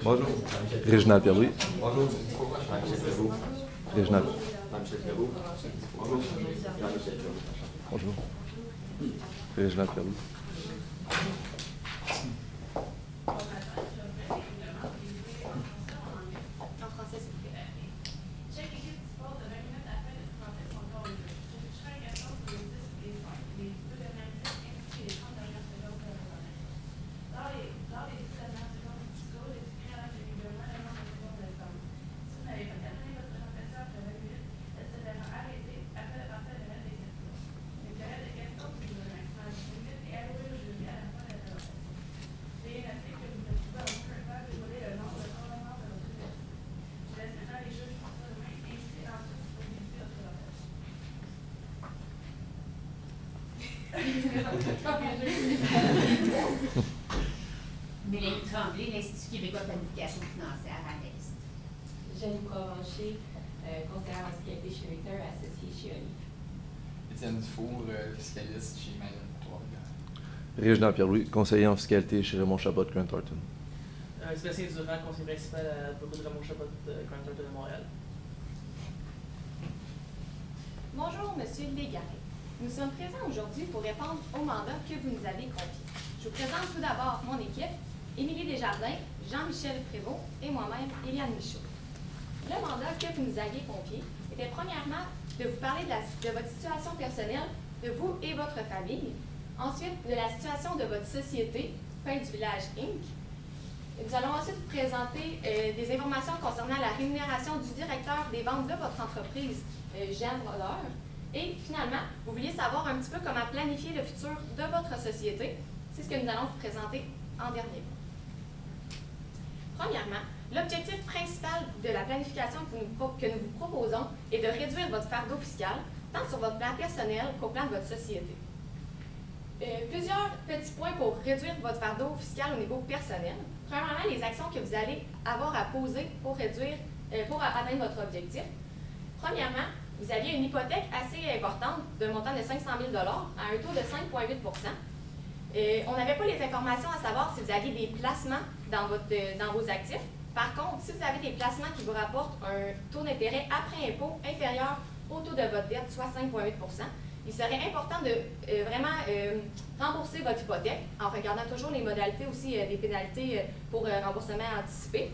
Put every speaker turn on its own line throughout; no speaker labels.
Bonjour. Réginald Pierre-Louis.
Bonjour. Jean-Michel Prévost.
Réginald.
Jean-Michel Prévost. Bonjour. Jean-Michel Prévost.
Bonjour. Réginald Pierre-Louis.
En français, s'il vous plaît.
Mélanie Tremblay, l'Institut québécois de planification financière à l'Est.
Jenny Provencher, conseillère en fiscalité chez Ritter, associée chez Olive.
Étienne Dufour, fiscaliste chez Mayon Trois-Rivières.
Réginald Pierre-Louis, conseiller en fiscalité chez Raymond Chabot de Grant Thornton.
Sébastien Durand, conseiller principal à bureau de Raymond Chabot de Grant Thornton de Montréal.
Bonjour, Monsieur Légaré. Nous sommes présents aujourd'hui pour répondre au mandat que vous nous avez confié. Je vous présente tout d'abord mon équipe, Émilie Desjardins, Jean-Michel Prévost et moi-même, Eliane Michaud. Le mandat que vous nous aviez confié était premièrement de vous parler de votre situation personnelle, de vous et votre famille. Ensuite, de la situation de votre société, Pain du Village Inc. Nous allons ensuite vous présenter des informations concernant la rémunération du directeur des ventes de votre entreprise, Jeanne Roller. Et finalement, vous vouliez savoir un petit peu comment planifier le futur de votre société. C'est ce que nous allons vous présenter en dernier. Premièrement, l'objectif principal de la planification que nous vous proposons est de réduire votre fardeau fiscal, tant sur votre plan personnel qu'au plan de votre société. Plusieurs petits points pour réduire votre fardeau fiscal au niveau personnel. Premièrement, les actions que vous allez avoir à poser pour atteindre votre objectif. Premièrement, vous aviez une hypothèque assez importante d'un montant de 500 000 $ à un taux de 5,8 %. On n'avait pas les informations à savoir si vous aviez des placements dans vos actifs. Par contre, si vous avez des placements qui vous rapportent un taux d'intérêt après impôt inférieur au taux de votre dette, soit 5,8 %, il serait important de vraiment rembourser votre hypothèque en regardant toujours les modalités aussi des pénalités pour remboursement anticipé.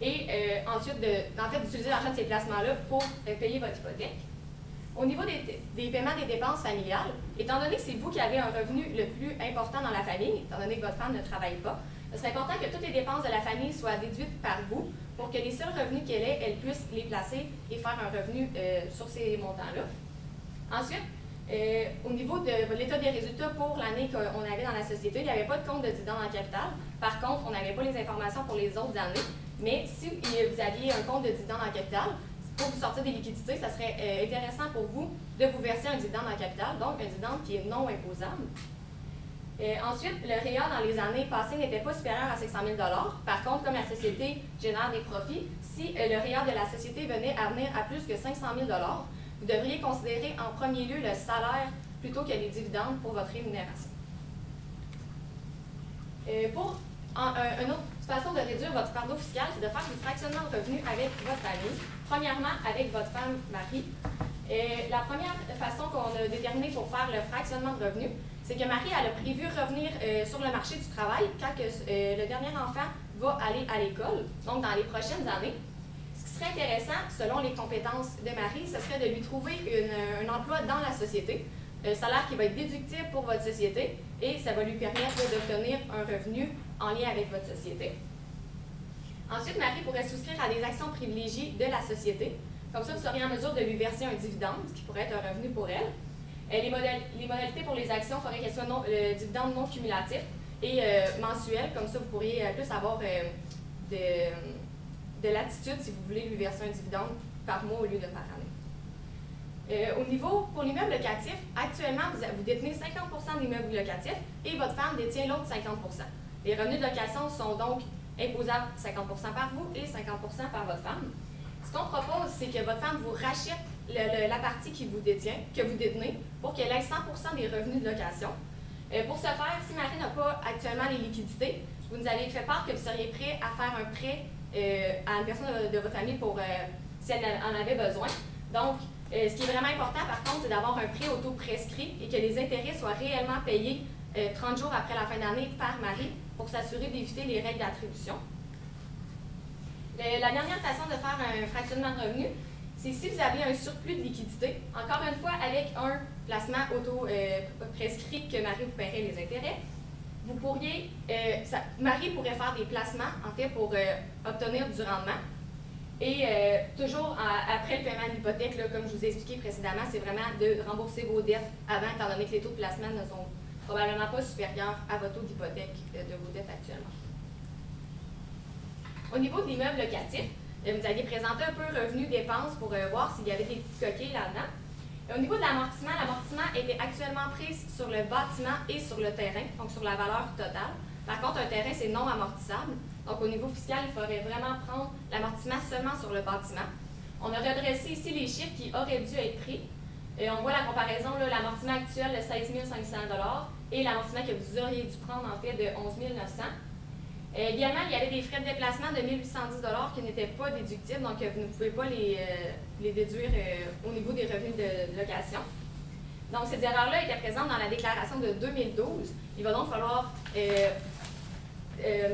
Et ensuite, d'utiliser l'argent de ces placements-là pour payer votre hypothèque. Au niveau des paiements des dépenses familiales, étant donné que c'est vous qui avez un revenu le plus important dans la famille, étant donné que votre femme ne travaille pas, ce serait important que toutes les dépenses de la famille soient déduites par vous pour que les seuls revenus qu'elle ait, elle puisse les placer et faire un revenu sur ces montants-là. Ensuite, au niveau de l'état des résultats pour l'année qu'on avait dans la société, il n'y avait pas de compte de dividende en capital. Par contre, on n'avait pas les informations pour les autres années. Mais si vous aviez un compte de dividende en capital, pour vous sortir des liquidités, ça serait intéressant pour vous de vous verser un dividende en capital, donc un dividende qui est non imposable. Ensuite, le REER dans les années passées n'était pas supérieur à 500 000 $. Par contre, comme la société génère des profits, si le REER de la société venait à venir à plus que 500 000 $, vous devriez considérer en premier lieu le salaire plutôt que les dividendes pour votre rémunération. Une autre façon de réduire votre fardeau fiscal, c'est de faire du fractionnement de revenus avec votre famille. Premièrement, avec votre femme Marie. La première façon qu'on a déterminée pour faire le fractionnement de revenus, c'est que Marie elle a prévu revenir sur le marché du travail quand le dernier enfant va aller à l'école, donc dans les prochaines années. Ce qui serait intéressant, selon les compétences de Marie, ce serait de lui trouver un emploi dans la société, un salaire qui va être déductible pour votre société et ça va lui permettre d'obtenir un revenu en lien avec votre société. Ensuite, Marie pourrait souscrire à des actions privilégiées de la société. Comme ça, vous seriez en mesure de lui verser un dividende, qui pourrait être un revenu pour elle. Les modalités pour les actions feraient qu'elles soient dividendes non cumulatifs et mensuels. Comme ça, vous pourriez plus avoir de latitude si vous voulez lui verser un dividende par mois au lieu de par année. Pour l'immeuble locatif, actuellement, vous détenez 50 % de l'immeuble locatif et votre femme détient l'autre 50 %. Les revenus de location sont donc imposables 50 % par vous et 50 % par votre femme. Ce qu'on propose, c'est que votre femme vous rachète la partie que vous détenez, pour qu'elle ait 100 % des revenus de location. Pour ce faire, si Marie n'a pas actuellement les liquidités, vous nous avez fait part que vous seriez prêt à faire un prêt à une personne de votre famille pour si elle en avait besoin. Donc, ce qui est vraiment important, par contre, c'est d'avoir un prêt auto-prescrit et que les intérêts soient réellement payés 30 jours après la fin d'année par Marie pour s'assurer d'éviter les règles d'attribution. La dernière façon de faire un fractionnement de revenus, c'est si vous avez un surplus de liquidité, encore une fois avec un placement auto-prescrit que Marie vous paierait les intérêts, vous pourriez, Marie pourrait faire des placements en fait pour obtenir du rendement. Et toujours après le paiement de l'hypothèque, comme je vous ai expliqué précédemment, c'est vraiment de rembourser vos dettes avant, étant donné que les taux de placement ne sont probablement pas supérieurs à votre taux d'hypothèque de vos dettes actuellement. Au niveau de l'immeuble locatif, vous aviez présenté un peu revenus dépenses pour voir s'il y avait des petits coquilles là-dedans. Au niveau de l'amortissement était actuellement pris sur le bâtiment et sur le terrain, donc sur la valeur totale. Par contre, un terrain, c'est non amortissable. Donc, au niveau fiscal, il faudrait vraiment prendre l'amortissement seulement sur le bâtiment. On a redressé ici les chiffres qui auraient dû être pris. On voit la comparaison, l'amortissement actuel de 16 500 $ et l'amortissement que vous auriez dû prendre en fait de 11 900 $. Également, il y avait des frais de déplacement de 1 810 $ qui n'étaient pas déductibles, donc vous ne pouvez pas les déduire au niveau des revenus de location. Donc, ces erreurs-là étaient présentes dans la déclaration de 2012. Il va donc falloir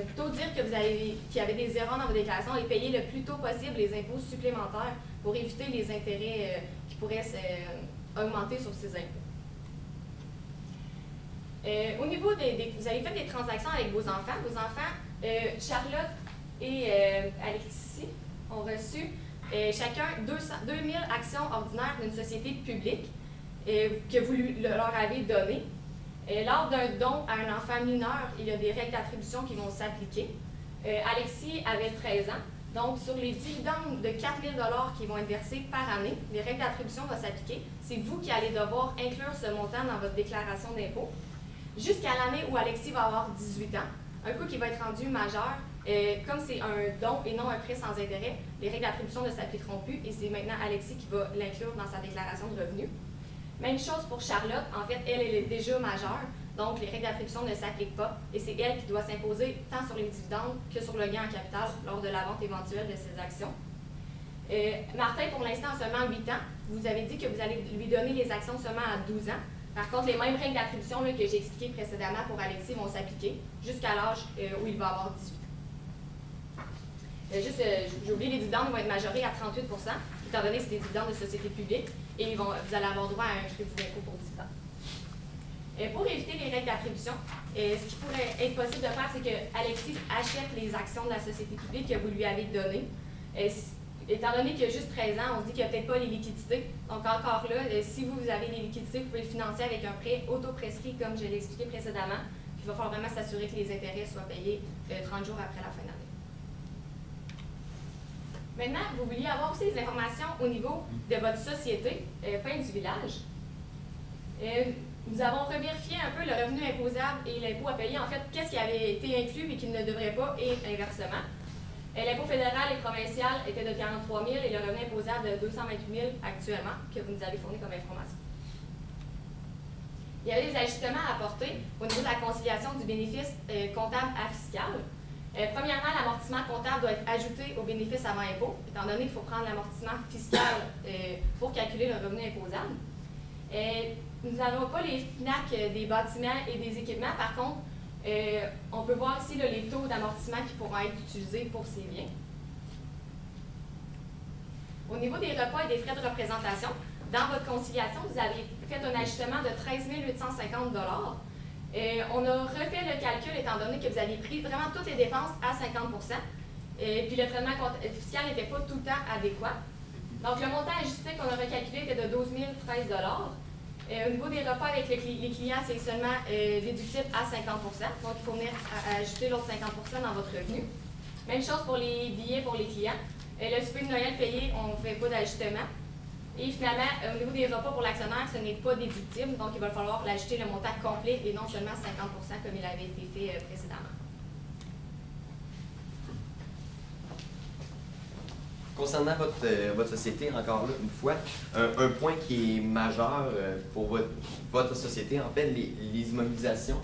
plutôt dire que qu'il y avait des erreurs dans vos déclarations et payer le plus tôt possible les impôts supplémentaires pour éviter les intérêts qui pourraient augmenter sur ces impôts. Au niveau vous avez fait des transactions avec vos enfants. Vos enfants, Charlotte et Alexis, ont reçu chacun 2000 actions ordinaires d'une société publique que vous leur avez données. Lors d'un don à un enfant mineur, il y a des règles d'attribution qui vont s'appliquer. Alexis avait 13 ans. Donc, sur les dividendes de 4 000 $ qui vont être versés par année, les règles d'attribution vont s'appliquer. C'est vous qui allez devoir inclure ce montant dans votre déclaration d'impôt. Jusqu'à l'année où Alexis va avoir 18 ans, un coup qui va être rendu majeur, comme c'est un don et non un prêt sans intérêt, les règles d'attribution ne s'appliqueront plus et c'est maintenant Alexis qui va l'inclure dans sa déclaration de revenus. Même chose pour Charlotte, en fait, elle est déjà majeure, donc les règles d'attribution ne s'appliquent pas et c'est elle qui doit s'imposer tant sur les dividendes que sur le gain en capital lors de la vente éventuelle de ses actions. Martin, pour l'instant, a seulement 8 ans. Vous avez dit que vous allez lui donner les actions seulement à 12 ans. Par contre, les mêmes règles d'attribution que j'ai expliquées précédemment pour Alexis vont s'appliquer jusqu'à l'âge où il va avoir 18 ans. J'ai oublié, les dividendes vont être majorés à 38 %, étant donné que c'est des dividendes de société publique, et vous allez avoir droit à un crédit d'impôt pour dividendes. Pour éviter les règles d'attribution, ce qui pourrait être possible de faire, c'est que Alexis achète les actions de la société publique que vous lui avez données. Étant donné qu'il y a juste 13 ans, on se dit qu'il n'y a peut-être pas les liquidités. Donc encore là, si vous avez les liquidités, vous pouvez le financer avec un prêt auto-prescrit, comme je l'ai expliqué précédemment. Puis il va falloir vraiment s'assurer que les intérêts soient payés 30 jours après la fin d'année. Maintenant, vous vouliez avoir aussi des informations au niveau de votre société, Pain du village. Nous avons revérifié un peu le revenu imposable et l'impôt à payer. En fait, qu'est-ce qui avait été inclus et qui ne devrait pas, et inversement. L'impôt fédéral et provincial était de 43 000 et le revenu imposable de 228 000 actuellement, que vous nous avez fourni comme information. Il y avait des ajustements à apporter au niveau de la conciliation du bénéfice comptable à fiscal. Premièrement, l'amortissement comptable doit être ajouté au bénéfice avant impôt, étant donné qu'il faut prendre l'amortissement fiscal pour calculer le revenu imposable. Nous n'avons pas les FNAC des bâtiments et des équipements. Par contre, on peut voir ici les taux d'amortissement qui pourront être utilisés pour ces biens. Au niveau des repas et des frais de représentation, dans votre conciliation, vous avez fait un ajustement de 13 850 $. On a refait le calcul étant donné que vous aviez pris vraiment toutes les dépenses à 50 %. Puis le traitement fiscal n'était pas tout le temps adéquat. Donc le montant ajusté qu'on a recalculé était de 12 013 $. Au niveau des repas avec les clients, c'est seulement déductible à 50 %. Donc il faut venir ajouter l'autre 50 % dans votre revenu. Même chose pour les billets pour les clients. Le souper de Noël payé, on ne fait pas d'ajustement. Et finalement, au niveau des repas pour l'actionnaire, ce n'est pas déductible, donc il va falloir l'ajouter le montant complet et non seulement 50 % comme il avait été fait précédemment.
Concernant votre société, encore là, une fois, un point qui est majeur pour votre société, en fait, les immobilisations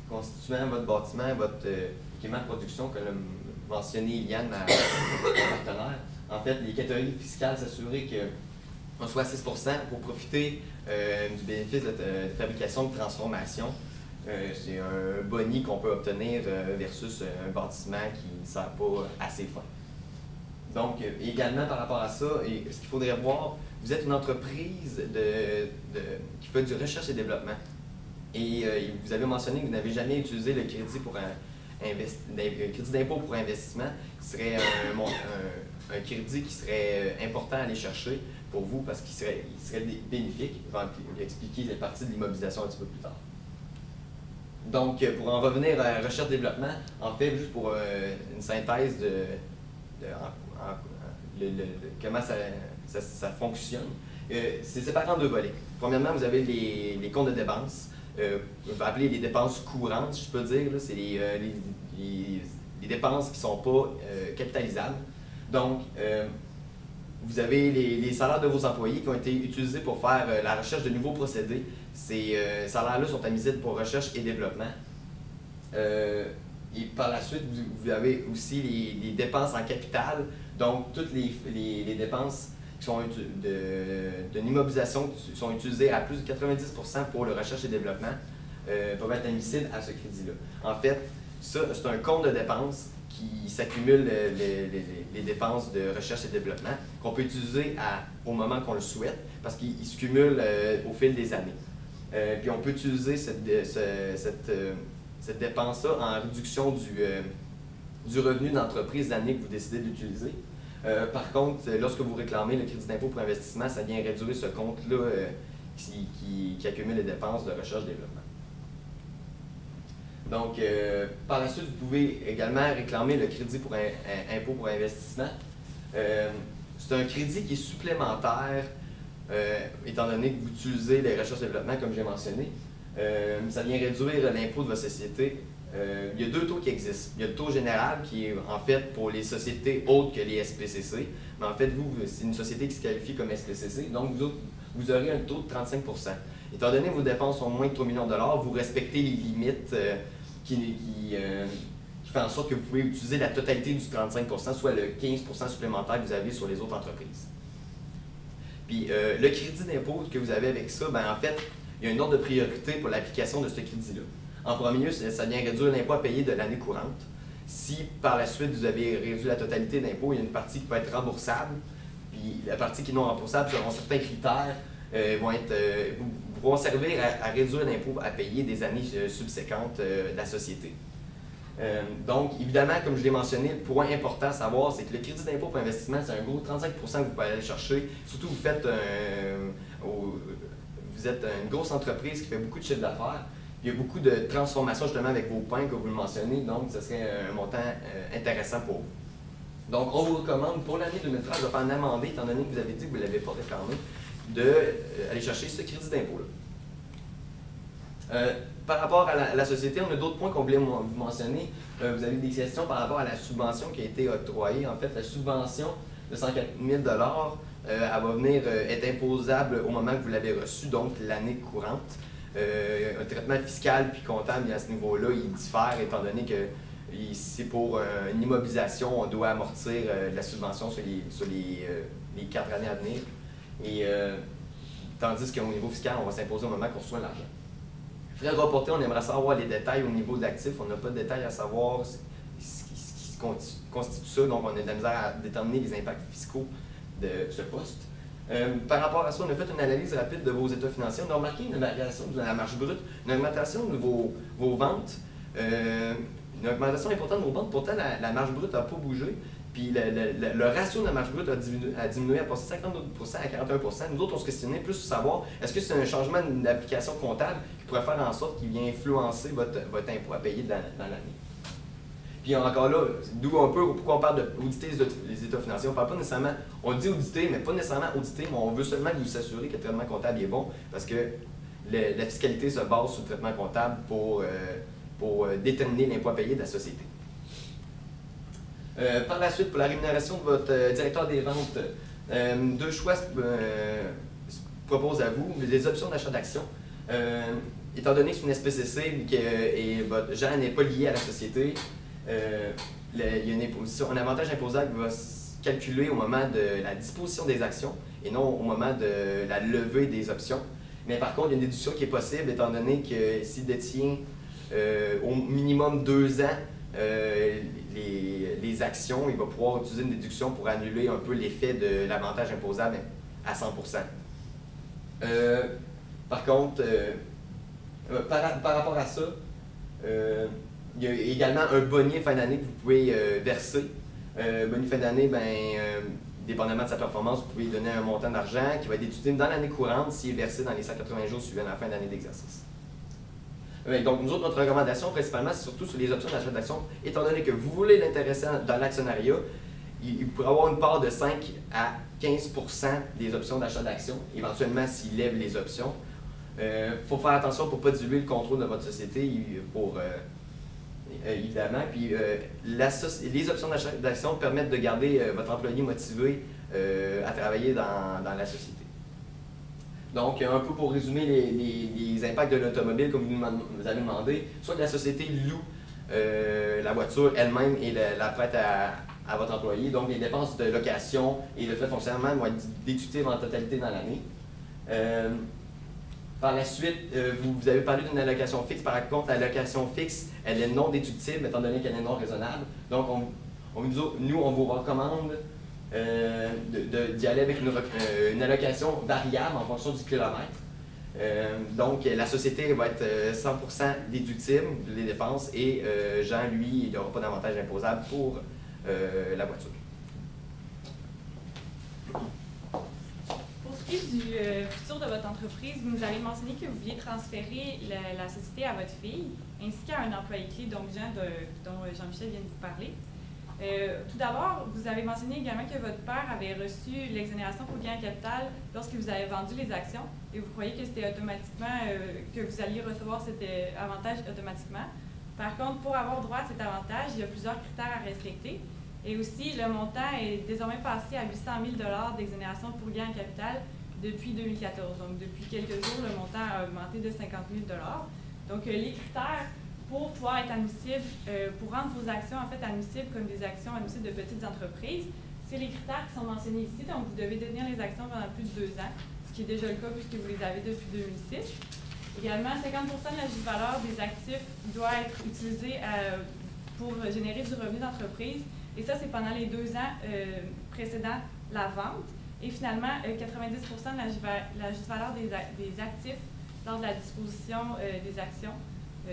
constituant votre bâtiment, votre paiement de production, comme l'a mentionné Iliane, ma partenaire. En fait, les catégories fiscales, s'assurer qu'on soit à 6 pour profiter du bénéfice de fabrication de transformation. C'est un boni qu'on peut obtenir versus un bâtiment qui ne sert pas assez fin. Donc, également par rapport à ça, ce qu'il faudrait voir, vous êtes une entreprise qui fait du recherche et développement. Et vous avez mentionné que vous n'avez jamais utilisé le crédit pour crédit d'impôt pour investissement, qui serait un crédit qui serait important à aller chercher pour vous parce qu'il serait bénéfique. Je vais vous expliquer les parties de l'immobilisation un petit peu plus tard. Donc, pour en revenir à recherche-développement, en fait, juste pour une synthèse de comment ça fonctionne, c'est séparé en deux volets. Premièrement, vous avez les comptes de dépenses. On va appeler les dépenses courantes, si je peux dire. C'est les dépenses qui ne sont pas capitalisables. Donc, vous avez les salaires de vos employés qui ont été utilisés pour faire la recherche de nouveaux procédés. Ces salaires-là sont amusés pour recherche et développement. Et par la suite, vous avez aussi les dépenses en capital, donc toutes les dépenses qui sont d'une immobilisation qui sont utilisées à plus de 90% pour le recherche et développement peuvent être admissibles à ce crédit-là. En fait, ça, c'est un compte de dépenses qui s'accumule les dépenses de recherche et développement qu'on peut utiliser au moment qu'on le souhaite parce qu'il se cumule au fil des années. Puis on peut utiliser cette dépense-là en réduction du revenu d'entreprise d'année que vous décidez d'utiliser. Par contre, lorsque vous réclamez le crédit d'impôt pour investissement, ça vient réduire ce compte-là qui accumule les dépenses de recherche-développement. Donc, par la suite, vous pouvez également réclamer le crédit pour impôt pour investissement. C'est un crédit qui est supplémentaire, étant donné que vous utilisez les recherches-développement, comme j'ai mentionné. Ça vient réduire l'impôt de votre société. Il y a deux taux qui existent. Il y a le taux général qui est en fait pour les sociétés autres que les SPCC. Mais en fait, c'est une société qui se qualifie comme SPCC. Donc, vous aurez un taux de 35 %. Étant donné que vos dépenses sont moins de 3 millions de $, vous respectez les limites qui fait en sorte que vous pouvez utiliser la totalité du 35 %, soit le 15 % supplémentaire que vous avez sur les autres entreprises. Puis, le crédit d'impôt que vous avez avec ça, en fait, il y a une ordre de priorité pour l'application de ce crédit-là. En premier lieu, ça vient réduire l'impôt à payer de l'année courante. Si par la suite vous avez réduit la totalité d'impôt, il y a une partie qui peut être remboursable. Puis la partie qui est non remboursable, selon certains critères, vont servir à réduire l'impôt à payer des années subséquentes de la société. Donc, évidemment, comme je l'ai mentionné, le point important à savoir, c'est que le crédit d'impôt pour investissement, c'est un gros 35 % que vous pouvez aller chercher. Surtout, vous êtes une grosse entreprise qui fait beaucoup de chiffre d'affaires. Il y a beaucoup de transformations justement avec vos points que vous le mentionnez, donc ce serait un montant intéressant pour vous. Donc, on vous recommande pour l'année 2013 de faire un amendé, étant donné que vous avez dit que vous ne l'avez pas réclamé, d'aller chercher ce crédit d'impôt-là. Par rapport à la société, on a d'autres points qu'on voulait vous mentionner. Vous avez des questions par rapport à la subvention qui a été octroyée. En fait, la subvention de 104 000 $, elle va venir être imposable au moment que vous l'avez reçue, donc l'année courante. Un traitement fiscal puis comptable à ce niveau-là, il diffère étant donné que c'est pour une immobilisation, on doit amortir la subvention sur les 4 années à venir. Et tandis qu'au niveau fiscal, on va s'imposer au moment qu'on reçoit l'argent. Frais reportés, on aimerait savoir les détails au niveau de l'actif. On n'a pas de détails à savoir ce qui constitue ça, donc on a de la misère à déterminer les impacts fiscaux de ce poste. Par rapport à ça, on a fait une analyse rapide de vos états financiers. On a remarqué une variation de la marge brute, une augmentation de vos ventes, une augmentation importante de vos ventes. Pourtant, la marge brute n'a pas bougé. Puis le ratio de la marge brute a diminué à passer 52 % à 41 %. Nous autres, on se questionnait plus sur savoir est-ce que c'est un changement d'application comptable qui pourrait faire en sorte qu'il vient influencer votre impôt à payer dans l'année. Puis encore là, d'où un peu pourquoi on parle d'auditer les états financiers. On ne parle pas nécessairement, on dit auditer, mais pas nécessairement auditer, mais on veut seulement vous assurer que le traitement comptable est bon parce que la fiscalité se base sur le traitement comptable pour déterminer l'impôt à payer de la société. Par la suite, pour la rémunération de votre directeur des ventes, deux choix se proposent à vous, des options d'achat d'actions. Étant donné que c'est une SPCC et votre gérant n'est pas lié à la société, il y a une imposition, un avantage imposable qui va se calculer au moment de la disposition des actions et non au moment de la levée des options. Mais par contre, il y a une déduction qui est possible étant donné que s'il détient au minimum 2 ans les actions, il va pouvoir utiliser une déduction pour annuler un peu l'effet de l'avantage imposable à 100%. Par contre, par rapport à ça, il y a également un bonus fin d'année que vous pouvez verser. Bonus fin d'année, dépendamment de sa performance, vous pouvez donner un montant d'argent qui va être étudié dans l'année courante s'il est versé dans les 180 jours suivant la fin d'année d'exercice. Donc, nous autres, notre recommandation, principalement, c'est surtout sur les options d'achat d'actions. Étant donné que vous voulez l'intéresser dans l'actionnariat, il pourrait avoir une part de 5 à 15% des options d'achat d'actions, éventuellement s'il lève les options. Il faut faire attention pour ne pas diluer le contrôle de votre société, évidemment. Puis, les options d'achat d'actions permettent de garder votre employé motivé à travailler dans la société. Donc, un peu pour résumer les impacts de l'automobile, comme vous avez demandé, soit que la société loue la voiture elle-même et la prête à votre employé, donc les dépenses de location et de frais de fonctionnement vont être déductibles en totalité dans l'année. Par la suite, vous avez parlé d'une allocation fixe. Par contre, l'allocation fixe, elle est non déductible étant donné qu'elle est non raisonnable. Donc, nous, on vous recommande d'y aller avec une allocation variable en fonction du kilomètre. Donc, la société va être 100% déductible des dépenses et Jean, lui, il n'aura pas d'avantage imposable pour la voiture.
Pour ce qui est du futur de votre entreprise, vous nous avez mentionné que vous vouliez transférer la société à votre fille ainsi qu'à un employé clé, donc Jean, dont Jean-Michel vient de vous parler. Tout d'abord, vous avez mentionné également que votre père avait reçu l'exonération pour gain en capital lorsque vous avez vendu les actions et vous croyez que c'était automatiquement, que vous alliez recevoir cet avantage automatiquement. Par contre, pour avoir droit à cet avantage, il y a plusieurs critères à respecter et aussi le montant est désormais passé à 800 000 $ d'exonération pour gain en capital depuis 2014. Donc, depuis quelques jours, le montant a augmenté de 50 000 $. Donc, les critères pour pouvoir être admissible, pour rendre vos actions en fait admissibles comme des actions admissibles de petites entreprises, c'est les critères qui sont mentionnés ici. Donc, vous devez détenir les actions pendant plus de 2 ans, ce qui est déjà le cas puisque vous les avez depuis 2006. Également, 50% de la juste valeur des actifs doit être utilisé pour générer du revenu d'entreprise. Et ça, c'est pendant les 2 ans précédant la vente. Et finalement, 90% de la juste valeur des actifs lors de la disposition des actions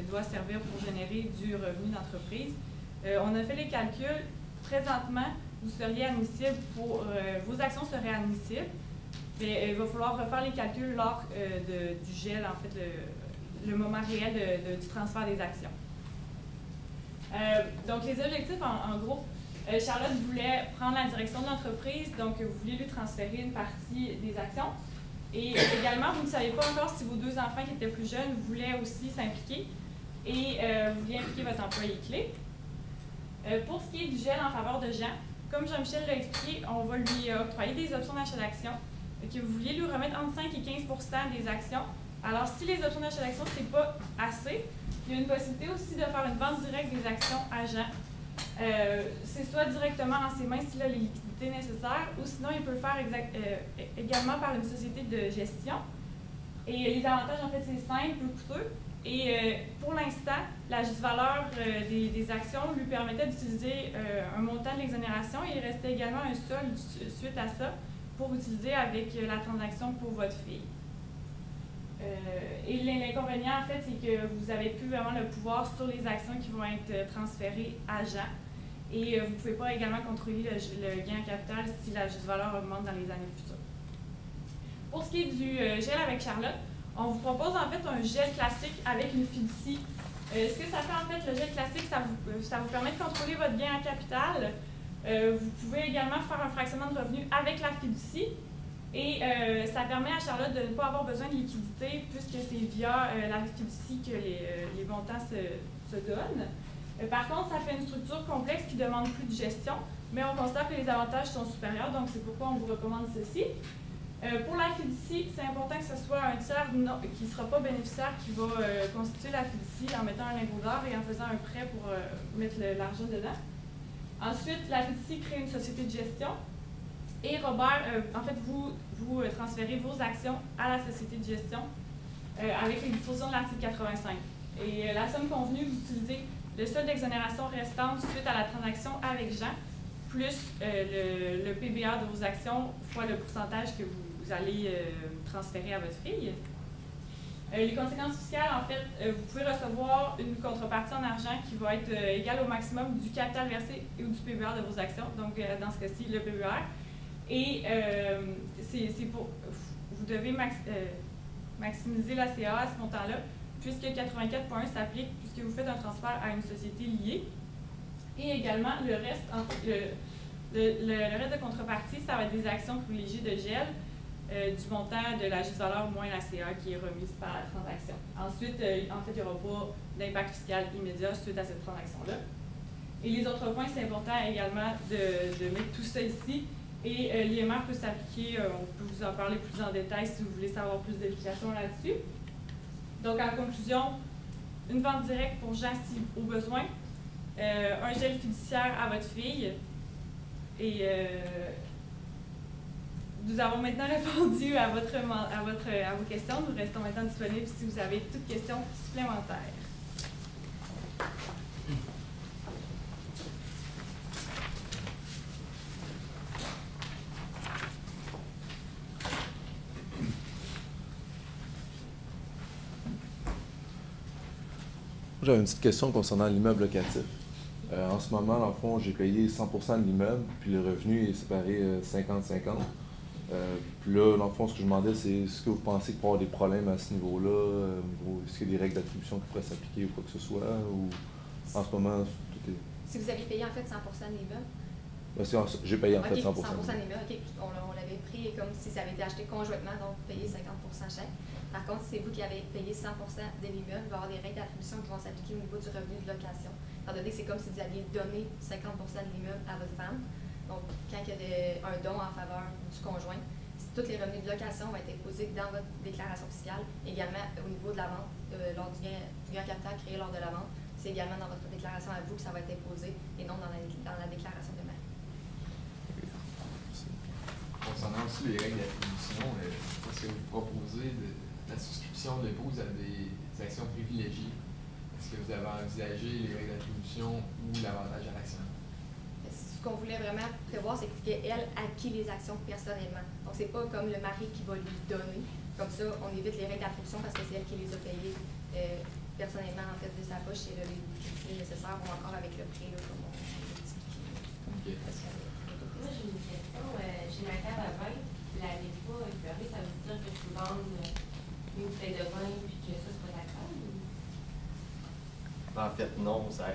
doit servir pour générer du revenu d'entreprise. On a fait les calculs. Présentement, vous seriez admissible vos actions seraient admissibles, mais il va falloir refaire les calculs lors du gel, en fait, le moment réel du transfert des actions. Donc, les objectifs, en gros, Charlotte voulait prendre la direction de l'entreprise, donc vous vouliez lui transférer une partie des actions. Et également, vous ne saviez pas encore si vos 2 enfants qui étaient plus jeunes voulaient aussi s'impliquer et vous vouliez impliquer votre employé clé. Pour ce qui est du gel en faveur de Jean, comme Jean-Michel l'a expliqué, on va lui octroyer des options d'achat d'actions que vous vouliez lui remettre entre 5 et 15 % des actions. Alors, si les options d'achat d'actions, ce n'est pas assez, il y a une possibilité aussi de faire une vente directe des actions à Jean. C'est soit directement en ses mains s'il a les liquidités nécessaires, ou sinon il peut le faire également par une société de gestion. Et les avantages, en fait, c'est simple, peu coûteux. Et pour l'instant, la juste valeur des actions lui permettait d'utiliser un montant de l'exonération et il restait également un solde suite à ça pour utiliser avec la transaction pour votre fille. Et l'inconvénient, en fait, c'est que vous n'avez plus vraiment le pouvoir sur les actions qui vont être transférées à Jean. Et vous ne pouvez pas également contrôler le gain en capital si la juste valeur augmente dans les années futures. Pour ce qui est du gel avec Charlotte, on vous propose en fait un gel classique avec une fiducie. Ce que ça fait en fait, le gel classique, ça vous permet de contrôler votre gain en capital. Vous pouvez également faire un fractionnement de revenus avec la fiducie. Et ça permet à Charlotte de ne pas avoir besoin de liquidité puisque c'est via la fiducie que les montants se donnent. Par contre, ça fait une structure complexe qui demande plus de gestion, mais on considère que les avantages sont supérieurs, donc c'est pourquoi on vous recommande ceci. Pour la fiducie, c'est important que ce soit un tiers qui ne sera pas bénéficiaire qui va constituer la fiducie en mettant un lingot d'or et en faisant un prêt pour mettre l'argent dedans. Ensuite, la fiducie crée une société de gestion. Et Robert, en fait, vous transférez vos actions à la société de gestion avec les dispositions de l'article 85. Et la somme convenue, vous utilisez le solde d'exonération restante suite à la transaction avec Jean, plus le PBA de vos actions fois le pourcentage que vous allez transférer à votre fille. Les conséquences fiscales, en fait, vous pouvez recevoir une contrepartie en argent qui va être égale au maximum du capital versé ou du PBR de vos actions, donc dans ce cas-ci, le PBR. Et c'est pour, vous devez maximiser la CA à ce montant-là, puisque 84.1 s'applique puisque vous faites un transfert à une société liée. Et également, le reste, le reste de contrepartie, ça va être des actions privilégiées de gel du montant de la juste valeur moins la CA qui est remise par la transaction. Ensuite, en fait, il n'y aura pas d'impact fiscal immédiat suite à cette transaction-là. Et les autres points, c'est important également de mettre tout ça ici. Et l'IMR peut s'appliquer, on peut vous en parler plus en détail si vous voulez savoir plus d'explications là-dessus. Donc, en conclusion, une vente directe pour Jean si au besoin, un gel fiduciaire à votre fille, et nous avons maintenant répondu à vos questions. Nous restons maintenant disponibles si vous avez toutes questions supplémentaires.
J'avais une petite question concernant l'immeuble locatif. En ce moment, dans le fond, j'ai payé 100% de l'immeuble, puis le revenu est séparé 50-50. Puis là, dans le fond, ce que je demandais, c'est est-ce que vous pensez qu'il peut y avoir des problèmes à ce niveau-là? Est-ce qu'il y a des règles d'attribution qui pourraient s'appliquer ou quoi que ce soit? Ou en ce moment, tout est...
Si vous avez payé en fait 100% de l'immeuble?
J'ai payé en fait 100%.
100% de l'immeuble, OK. On l'avait pris comme si ça avait été acheté conjointement, donc payé 50% chaque. Par contre, si c'est vous qui avez payé 100% de l'immeuble, il va y avoir des règles d'attribution qui vont s'appliquer au niveau du revenu de location. Étant donné que c'est comme si vous aviez donné 50% de l'immeuble à votre femme. Donc, quand il y a un don en faveur du conjoint, tous les revenus de location vont être imposés dans votre déclaration fiscale. Également, au niveau de la vente, lors du gain capital créé lors de la vente, c'est également dans votre déclaration à vous que ça va être imposé et non dans la déclaration de mari.
Concernant aussi les règles d'attribution, est-ce que vous proposez la souscription de l'épouse à des actions privilégiées? Est-ce que vous avez envisagé les règles d'attribution ou l'avantage à l'action?
Ce qu'on voulait vraiment prévoir, c'est qu'elle acquit les actions personnellement. Donc, c'est pas comme le mari qui va lui donner. Comme ça, on évite les règles d'attribution parce que c'est elle qui les a payées personnellement, en fait, de sa poche et les crédits nécessaires ou encore avec le prêt, comme on l'a expliqué.
Okay.
Moi, j'ai une question. J'ai ma cave à vin, la n'est pas éclairée, ça veut dire que je peux vendre une bouteille de vin et que ça, c'est pas taxable?
En fait, non, ça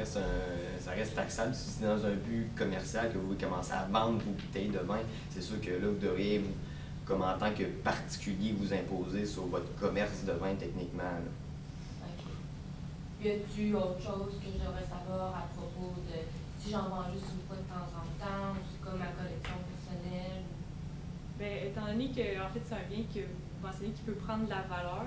reste taxable si c'est dans un but commercial que vous commencez à vendre vos bouteilles de vin. C'est sûr que là, vous devriez, comme en tant que particulier, vous imposer sur votre commerce de vin techniquement. Là.
OK. Y a-t-il autre chose que j'aimerais savoir à propos de si j'en vends juste une fois de temps en temps, ou c'est comme ma collection personnelle?
Bien, étant donné que en fait, c'est un bien que vous mentionnez qui peut prendre de la valeur,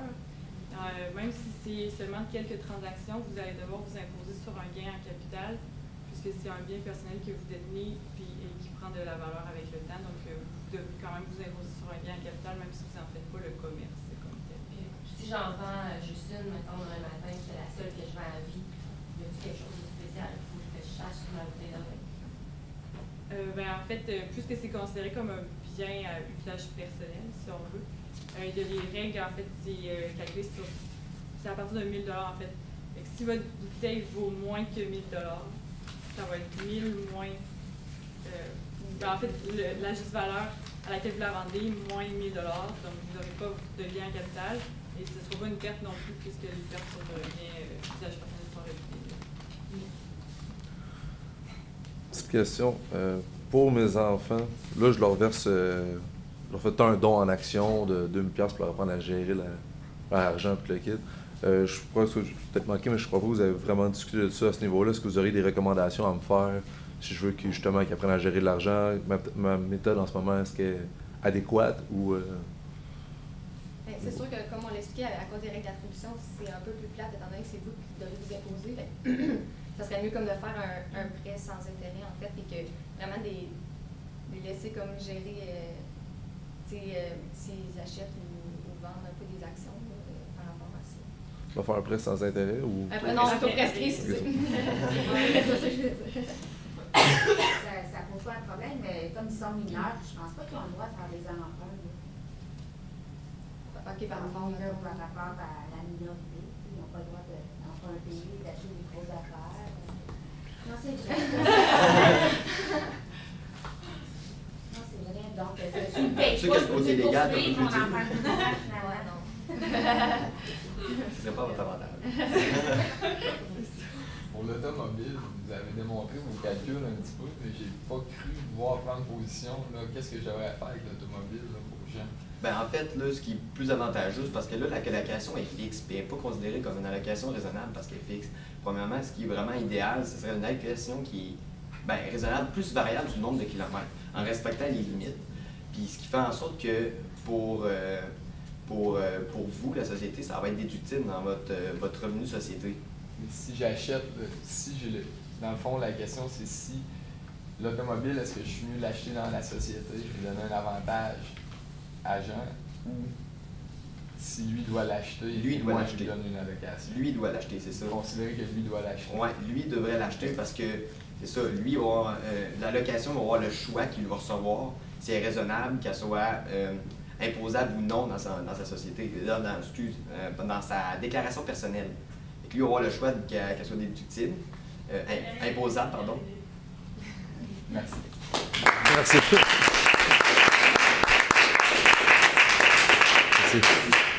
même si c'est seulement quelques transactions, vous allez devoir vous imposer sur un gain en capital, puisque c'est un bien personnel que vous détenez et qui prend de la valeur avec le temps. Donc, vous devez quand même vous imposer sur un gain en capital, même si vous n'en faites pas le commerce comme tel.
Si j'en vends juste une, mettons, demain matin, c'est la seule que je vends à vie, y a-t-il quelque chose de spécial? Il faut que je cherche sur ma bouteille de vin?
Ben, en fait, puisque c'est considéré comme un bien à usage personnel, si on veut, il y a des règles, en fait, c'est calculé sur... C'est à partir de 1 000 en fait. Et si votre bouteille vaut moins que 1 000 ça va être 1 000 moins... en fait, la juste valeur à laquelle vous la vendez, moins 1 000 donc vous n'aurez pas de lien en capital. Et ce ne sera pas une perte non plus, puisque les pertes sur le bien usage personnel sont réduites.
Petite question. Pour mes enfants, là, je leur verse... je leur fais un don en action de 2 000 $, pour leur apprendre à gérer l'argent et le kit. Je crois que j'ai peut-être manqué, mais je crois pas que vous avez vraiment discuté de ça à ce niveau-là. Est-ce que vous auriez des recommandations à me faire si je veux justement qu'ils apprennent à gérer de l'argent? Ma méthode en ce moment, est-ce qu'elle adéquate ou...
Ben, c'est sûr que, comme on l'expliquait, à cause des règles d'attribution, c'est un peu plus plate, étant donné que c'est vous qui devez vous imposer. Ça serait mieux comme de faire un prêt sans intérêt, en fait, et que vraiment les laisser comme gérer, s'ils achètent ou vendent un peu des actions par rapport à ça.
On va faire un prêt sans intérêt ou...
Après, non, c'est pas prescrit, c'est ça. C'est ça que je veux dire.
Ça pose pas un problème, mais comme ils sont mineurs, je pense pas qu'ils ont le droit de faire des emprunts.
OK, par rapport
à la minorité. Ils n'ont pas le droit d'emprunter, d'acheter des grosses affaires. Non, c'est vrai. Non, c'est vrai. Donc, tu ne payes pas,
le côté légal,
poursuivre,
comme
on
je
en
dis.
parle finalement.
non.
Ce serait pas votre avantage.
Pour l'automobile, vous avez démontré vos calculs un petit peu, mais j'ai pas cru voir prendre position. Qu'est-ce que j'aurais à faire avec l'automobile pour les gens?
Ben, en fait, là, ce qui est plus avantageux, c'est parce que là, l'allocation est fixe, puis elle n'est pas considérée comme une allocation raisonnable parce qu'elle est fixe. Premièrement, ce qui est vraiment idéal, ce serait une allocation qui est raisonnable, plus variable du nombre de kilomètres, en respectant les limites. Puis ce qui fait en sorte que pour vous, la société, ça va être déductible dans votre revenu société.
Mais si j'achète, dans le fond, la question c'est si l'automobile, est-ce que je suis mieux l'acheter dans la société, je vais donner un avantage à Jean, ou si lui doit l'acheter, moi je lui donne une allocation.
Lui doit l'acheter, c'est ça.
Considérer que lui doit l'acheter.
Oui, lui devrait l'acheter parce que, c'est ça, lui, l'allocation va avoir le choix qu'il va recevoir, si elle est raisonnable, qu'elle soit imposable ou non dans sa société, dans sa déclaration personnelle. Et lui, il va avoir le choix qu'elle soit déductible, imposable, pardon.
Merci.
Merci. Merci.